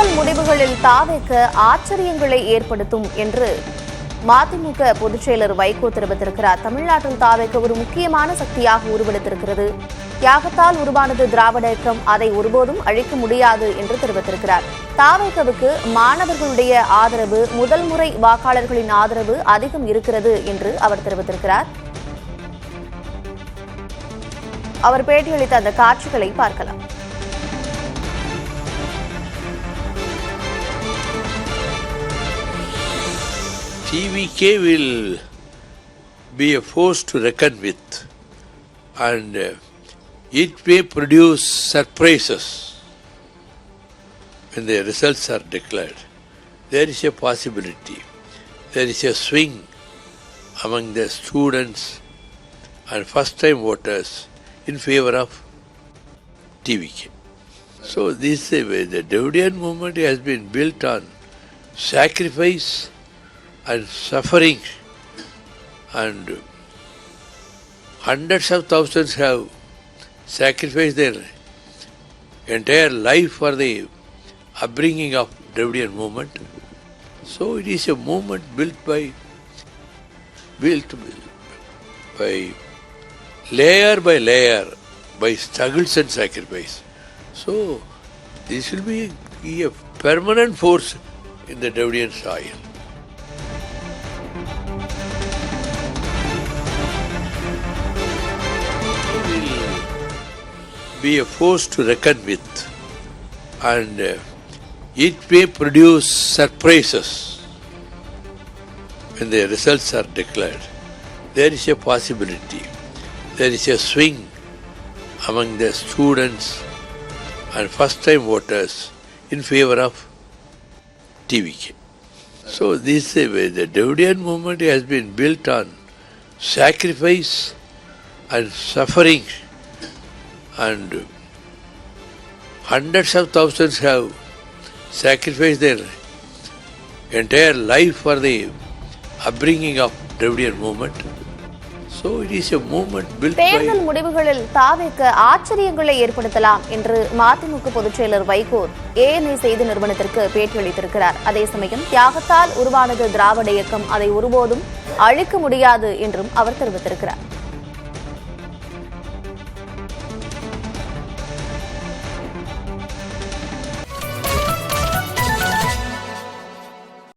தேர்தல் முடிவுகளில் தாவேக ஆச்சரியங்களை ஏற்படுத்தும் என்று மதிமுக பொதுச் செயலர் வைகோ தெரிவித்திருக்கிறார். தமிழ்நாட்டில் தாவேக ஒரு முக்கியமான சக்தியாக உருவெடுத்திருக்கிறது. தியாகத்தால் உருவானது திராவிட இயக்கம், அதை ஒருபோதும் அழிக்க முடியாது என்று தெரிவித்திருக்கிறார். தாவேகவுக்கு மாணவர்களுடைய ஆதரவு, முதல் முறை வாக்காளர்களின் ஆதரவு அதிகம் இருக்கிறது என்று அவர் தெரிவித்திருக்கிறார். அவர் பேட்டியளித்த அந்த காட்சிகளை பார்க்கலாம். TVK will be a force to reckon with, and it may produce surprises when the results are declared. There is a possibility, there is a swing among the students and first-time voters in favor of TVK. So this the Dravidian movement has been built on sacrifice and suffering, and hundreds of thousands have sacrificed their entire life for the upbringing of Dravidian movement. So it is a movement built by layer by layer, by struggles and sacrifice. So this will be a permanent force in the Dravidian soil. Be a force to reckon with, and it may produce surprises when the results are declared. There is a possibility, there is a swing among the students and first-time voters in favor of TVK. So this the Dravidian movement has been built on sacrifice and suffering, and hundreds of thousands have sacrificed their entire life for the upbringing of Dravidian movement. So it is a movement built by... தேர்தல் முடிவுகளில் தாவேக ஆச்சரியங்களை ஏற்படுத்தலாம் என்று மதிமுக பொதுச் செயலர் Vaiko ANI செய்தி நிறுவனத்திற்கு பேட்டியளித்திருக்கிறார். அதே சமயம் தியாகத்தால் உருவானது திராவிட இயக்கம், அதை ஒருபோதும் அழிக்க முடியாது என்றும் அவர் தெரிவித்திருக்கிறார்.